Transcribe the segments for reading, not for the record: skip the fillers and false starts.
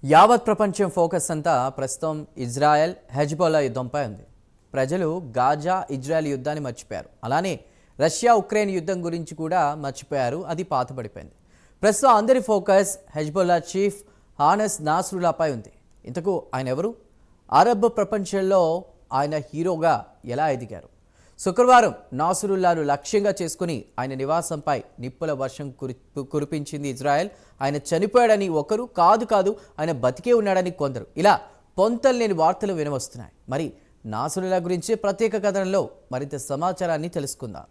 యావత్ ప్రపంచం ఫోకస్ అంతా ప్రస్తుతం ఇజ్రాయెల్ హెజ్బొల్లా యుద్ధంపై ఉంది. ప్రజలు గాజా ఇజ్రాయెల్ యుద్ధాన్ని మర్చిపోయారు. అలానే రష్యా ఉక్రెయిన్ యుద్ధం గురించి కూడా మర్చిపోయారు. అది పాతపడిపోయింది. ప్రస్తుతం అందరి ఫోకస్ హెజ్బొల్లా చీఫ్ హానస్ నాస్రుల్లాపై ఉంది. ఇంతకు ఆయన ఎవరు? అరబ్ ప్రపంచంలో ఆయన హీరోగా ఎలా ఎదిగారు? శుక్రవారం నాసురుల్లాను లక్ష్యంగా చేసుకుని ఆయన నివాసంపై నిప్పుల వర్షం కురిపించింది ఇజ్రాయెల్. ఆయన చనిపోయాడని ఒకరు, కాదు ఆయన బతికే ఉన్నాడని కొందరు, ఇలా పొంతల్లేని వార్తలు వినవస్తున్నాయి. మరి నాసురుల్లా గురించి ప్రత్యేక కథనంలో మరింత సమాచారాన్ని తెలుసుకుందాం.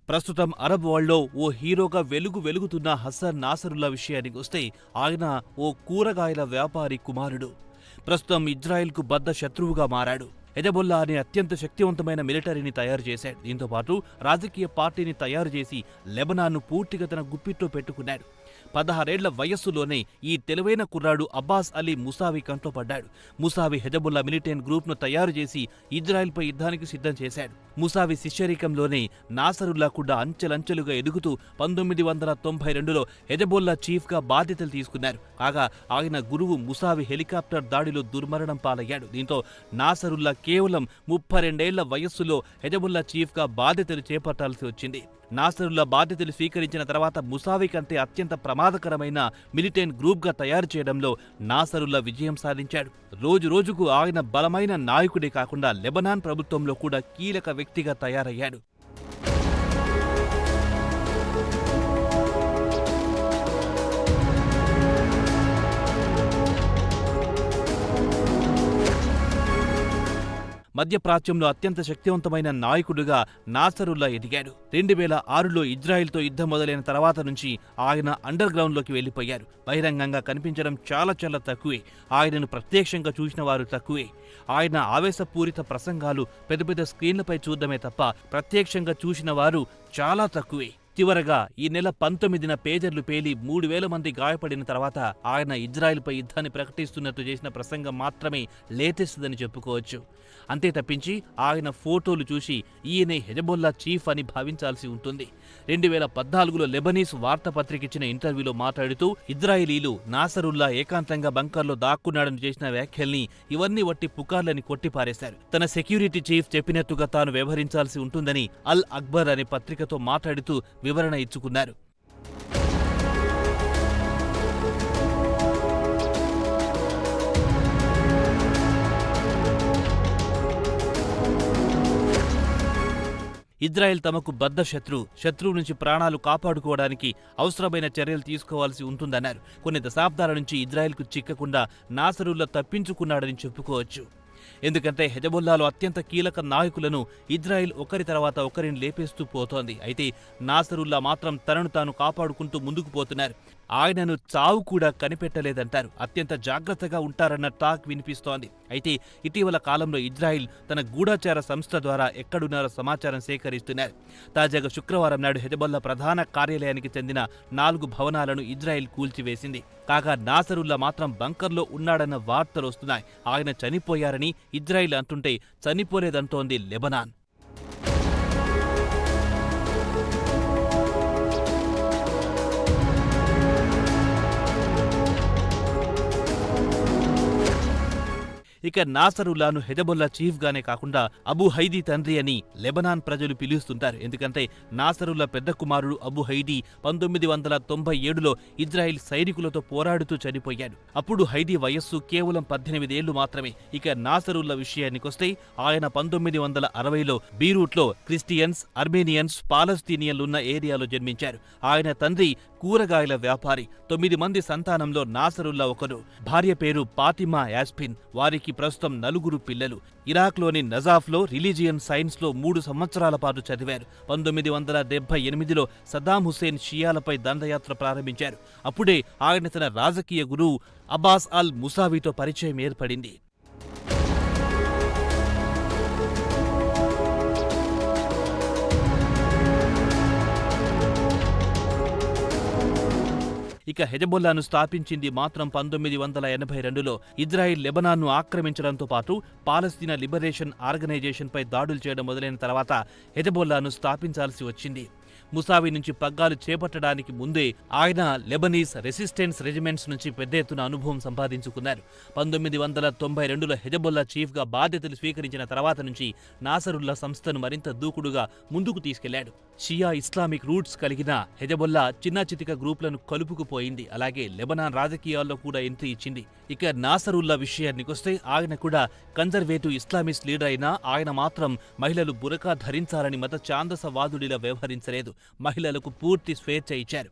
ప్రస్తుతం అరబ్ వరల్డ్లో ఓ హీరోగా వెలుగుతున్న హసన్ నాసరుల్లా విషయానికి వస్తే ఆయన ఓ కూరగాయల వ్యాపారి కుమారుడు. ప్రస్తుతం ఇజ్రాయెల్కు బద్ద శత్రువుగా మారాడు. హెజబొల్లా అనే అత్యంత శక్తివంతమైన మిలిటరీని తయారు చేశాడు. దీంతో పాటు రాజకీయ పార్టీని తయారు చేసి లెబనాన్ను పూర్తిగా తన గుప్పిట్లో పెట్టుకున్నాడు. 16 ఏళ్ల వయస్సులోనే ఈ తెలివైన కుర్రాడు అబ్బాస్ అలీ ముసావి కంట్లో పడ్డాడు. ముసావి హెజబొల్లా మిలిటెంట్ గ్రూప్ను తయారు చేసి ఇజ్రాయెల్పై యుద్ధానికి సిద్ధం చేశాడు. ముసావి శిష్యరికంలోనే నాసరుల్లా కూడా అంచెలంచెలుగా ఎదుగుతూ 1992లో హెజబొల్లా చీఫ్గా బాధ్యతలు తీసుకున్నారు. కాగా ఆయన గురువు ముసావి హెలికాప్టర్ దాడిలో దుర్మరణం పాలయ్యాడు. దీంతో నాసరుల్లా కేవలం 32 ఏళ్ల వయస్సులో హెజబొల్లా చీఫ్గా బాధ్యతలు చేపట్టాల్సి వచ్చింది. నాసరుల్లా బాధ్యతలు స్వీకరించిన తర్వాత ముసావి కంటే అత్యంత ప్రమాదకరమైన మిలిటెంట్ గ్రూప్గా తయారు చేయడంలో నాసరుల్లా విజయం సాధించాడు. రోజురోజుకు ఆయన బలమైన నాయకుడే కాకుండా లెబనాన్ ప్రభుత్వంలో కూడా కీలక వ్యక్తిగా తయారయ్యాడు. మధ్యప్రాచ్యంలో అత్యంత శక్తివంతమైన నాయకుడిగా నాసరుల్లా ఎదిగాడు. 2006లో ఇజ్రాయెల్తో యుద్ధం మొదలైన తర్వాత నుంచి ఆయన అండర్ గ్రౌండ్లోకి వెళ్లిపోయారు. బహిరంగంగా కనిపించడం చాలా తక్కువే. ఆయనను ప్రత్యక్షంగా చూసిన వారు తక్కువే. ఆయన ఆవేశపూరిత ప్రసంగాలు పెద్ద స్క్రీన్లపై చూడడమే తప్ప ప్రత్యక్షంగా చూసిన వారు చాలా తక్కువే. చివరగా ఈ నెల 19న పేజర్లు పేలి 3000 మంది గాయపడిన తర్వాత ఆయన ఇజ్రాయెల్పై యుద్ధాన్ని ప్రకటిస్తున్నట్టు చేసిన ప్రసంగం మాత్రమే లేటెస్ట్దని చెప్పుకోవచ్చు. అంతే తప్పించి ఆయన ఫోటోలు చూసి ఈయనే హెజబొల్లా చీఫ్ అని భావించాల్సి ఉంటుంది. 2014లో లెబనీస్ వార్తాపత్రిక ఇచ్చిన ఇంటర్వ్యూలో మాట్లాడుతూ ఇజ్రాయిలీలు నాసరుల్లా ఏకాంతంగా బంకర్లో దాక్కున్నాడని చేసిన వ్యాఖ్యల్ని ఇవన్నీ వట్టి పుకార్లని కొట్టిపారేశారు. తన సెక్యూరిటీ చీఫ్ చెప్పినట్టుగా తాను వ్యవహరించాల్సి ఉంటుందని అల్ అక్బర్ అనే పత్రికతో మాట్లాడుతూ వివరణ ఇచ్చుకున్నారు. ఇజ్రాయెల్ తమకు బద్ద శత్రువు నుంచి ప్రాణాలు కాపాడుకోవడానికి అవసరమైన చర్యలు తీసుకోవాల్సి ఉంటుందన్నారు. కొన్ని దశాబ్దాల నుంచి ఇజ్రాయెల్కు చిక్కకుండా నాసరుల్లా తప్పించుకున్నాడని చెప్పుకోవచ్చు. ఎందుకంటే హెజబొల్లాలో అత్యంత కీలక నాయకులను ఇజ్రాయెల్ ఒకరి తర్వాత ఒకరిని లేపేస్తూ పోతోంది. అయితే నాసరుల్లా మాత్రం తనను తాను కాపాడుకుంటూ ముందుకు పోతున్నారు. ఆయనను చావు కూడా కనిపెట్టలేదంటారు. అత్యంత జాగ్రత్తగా ఉంటారన్న టాక్ వినిపిస్తోంది. అయితే ఇటీవల కాలంలో ఇజ్రాయెల్ తన గూఢచార సంస్థ ద్వారా ఎక్కడున్నారో సమాచారం సేకరిస్తున్నారు. తాజాగా శుక్రవారం నాడు హెజబొల్లా ప్రధాన కార్యాలయానికి చెందిన 4 భవనాలను ఇజ్రాయెల్ కూల్చివేసింది. కాగా నాసరుల్లా మాత్రం బంకర్లో ఉన్నాడన్న వార్తలు వస్తున్నాయి. ఆయన చనిపోయారని ఇజ్రాయెల్ అంటుంటే చనిపోలేదంటోంది లెబనాన్. ఇక నాసరుల్లాను హెజబొల్లా చీఫ్గానే కాకుండా అబు హైదీ తండ్రి అని లెబనాన్ ప్రజలు పిలుస్తుంటారు. ఎందుకంటే నాసరుల్లా పెద్ద కుమారుడు అబు హైదీ 1997లో ఇజ్రాయెల్ సైనికులతో పోరాడుతూ చనిపోయాడు. అప్పుడు హైదీ వయస్సు కేవలం 18 ఏళ్లు మాత్రమే. ఇక నాసరుల్లా విషయానికొస్తే ఆయన 1960లో బీరూట్లో క్రిస్టియన్స్, అర్మేనియన్స్, పాలస్తీనియన్లున్న ఏరియాలో జన్మించారు. ఆయన తండ్రి కూరగాయల వ్యాపారి. 9 మంది సంతానంలో నాసరుల్లా ఒకరు. భార్య పేరు ఫాతిమా యాస్పిన్. వారికి ప్రస్తుతం 4 పిల్లలు. ఇరాక్లోని నజాఫ్లో రిలీజియన్ సైన్స్లో 3 సంవత్సరాల పాటు చదివారు. 1978లో సద్దాం హుస్సేన్ షియాలపై దండయాత్ర ప్రారంభించారు. అప్పుడే ఆయన తన రాజకీయ గురువు అబ్బాస్ అల్ ముసావితో పరిచయం ఏర్పడింది. ఇక హెజబొల్లాను స్థాపించింది మాత్రం 1982లో ఇజ్రాయిల్ లెబనాన్ను ఆక్రమించడంతో పాటు పాలస్తీనా లిబరేషన్ ఆర్గనైజేషన్పై దాడులు చేయడం మొదలైన తర్వాత హెజబొల్లాను స్థాపించాల్సి వచ్చింది. ముసావి నుంచి పగ్గాలు చేపట్టడానికి ముందే ఆయన లెబనీస్ రెసిస్టెన్స్ రెజిమెంట్స్ నుంచి పెద్ద ఎత్తున అనుభవం సంపాదించుకున్నారు. 1992లో హెజబొల్లా చీఫ్గా బాధ్యతలు స్వీకరించిన తర్వాత నుంచి నాసరుల్లా సంస్థను మరింత దూకుడుగా ముందుకు తీసుకెళ్లాడు. షియా ఇస్లామిక్ రూట్స్ కలిగిన హెజబొల్లా చిన్న చితిక గ్రూపులను కలుపుకుపోయింది. అలాగే లెబనాన్ రాజకీయాల్లో కూడా ఎంట్రీ ఇచ్చింది. ఇక నాసరుల్లా విషయానికొస్తే ఆయన కూడా కన్జర్వేటివ్ ఇస్లామిస్ట్ లీడర్ అయినా ఆయన మాత్రం మహిళలు బురకా ధరించాలని మత ఛాందసవాదుడిలా వ్యవహరించలేదు. మహిళలకు పూర్తి స్వేచ్ఛ ఇచ్చారు.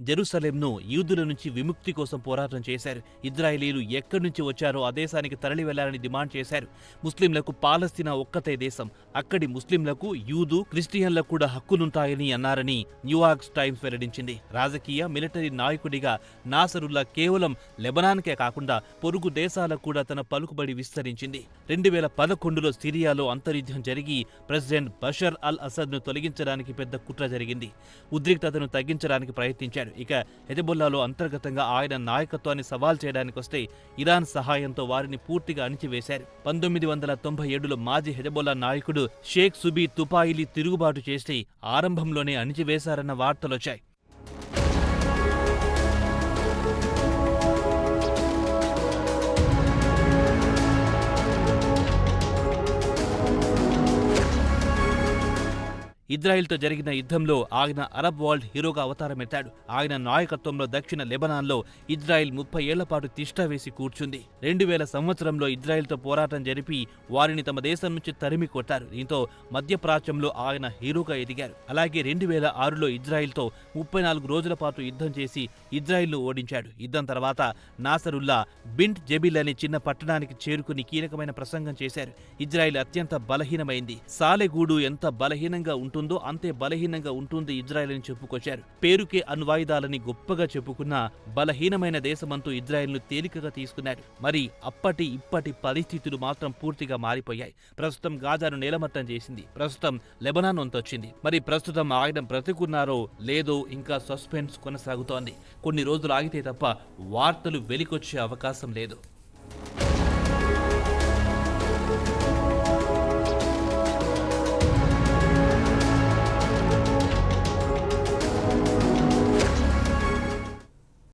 జెరూసలేంను యూదుల నుంచి విముక్తి కోసం పోరాటం చేశారు. ఇజ్రాయేలీలు ఎక్కడి నుంచి వచ్చారో ఆ దేశానికి తరలి వెళ్లాలని డిమాండ్ చేశారు. ముస్లింలకు పాలస్తీనా ఒక్కతే దేశం, అక్కడి ముస్లింలకు యూదు క్రిస్టియన్లకు కూడా హక్కులుంటాయని అన్నారని న్యూయార్క్ టైమ్స్ వెల్లడించింది. రాజకీయ మిలిటరీ నాయకుడిగా నాసరుల్లా కేవలం లెబనాన్కే కాకుండా పొరుగు దేశాలకు కూడా తన పలుకుబడి విస్తరించింది. 2011లో సిరియాలో అంతర్యుద్ధం జరిగి ప్రెసిడెంట్ బషర్ అల్ అసద్ను తొలగించడానికి పెద్ద కుట్ర జరిగింది. ఉద్రిక్తతను తగ్గించడానికి ప్రయత్నించారు. ఇక హెజబొల్లాలో అంతర్గతంగా ఆయన నాయకత్వాన్ని సవాల్ చేయడానికొస్తే ఇరాన్ సహాయంతో వారిని పూర్తిగా అణిచివేశారు. 1997లో మాజీ హెజబొల్లా నాయకుడు షేక్ సుబీ తుపాయిలీ తిరుగుబాటు చేసి ఆరంభంలోనే అణిచివేశారన్న వార్తలొచ్చాయి. ఇజ్రాయెల్తో జరిగిన యుద్ధంలో ఆయన అరబ్ వరల్డ్ హీరోగా అవతారమెత్తాడు. ఆయన నాయకత్వంలో దక్షిణ లెబనాన్లో ఇజ్రాయెల్ 30 ఏళ్ల పాటు తిష్ట వేసి కూర్చుంది. 2000 సంవత్సరంలో ఇజ్రాయెల్తో పోరాటం జరిపి వారిని తమ దేశం నుంచి తరిమి కొట్టారు. దీంతో మధ్యప్రాచ్యంలో ఆయన హీరోగా ఎదిగారు. అలాగే 2006లో ఇజ్రాయెల్తో 34 రోజుల పాటు యుద్ధం చేసి ఇజ్రాయెల్ను ఓడించాడు. యుద్ధం తర్వాత నాసరుల్లా బింట్ జెబిల్ అనే చిన్న పట్టణానికి చేరుకుని కీలకమైన ప్రసంగం చేశారు. ఇజ్రాయెల్ అత్యంత బలహీనమైంది, సాలెగూడు ఎంత బలహీనంగా ఉంటుందో అంతే బలహీనంగా ఉంటుంది ఇజ్రాయెల్ అని చెప్పుకొచ్చారు. పేరుకే అణ్వాయుధాలని గొప్పగా చెప్పుకున్న బలహీనమైన దేశమంటూ ఇజ్రాయెల్ను తేలికగా తీసుకున్నారు. మరి ఇప్పటి పరిస్థితులు మాత్రం పూర్తిగా మారిపోయాయి. ప్రస్తుతం గాజాను నేలమట్టం చేసింది. ప్రస్తుతం లెబనాన్ వంతొచ్చింది. మరి ప్రస్తుతం ఆయన బ్రతికున్నారో లేదో ఇంకా సస్పెన్స్ కొనసాగుతోంది. కొన్ని రోజులు ఆగితే తప్ప వార్తలు వెలికొచ్చే అవకాశం లేదు.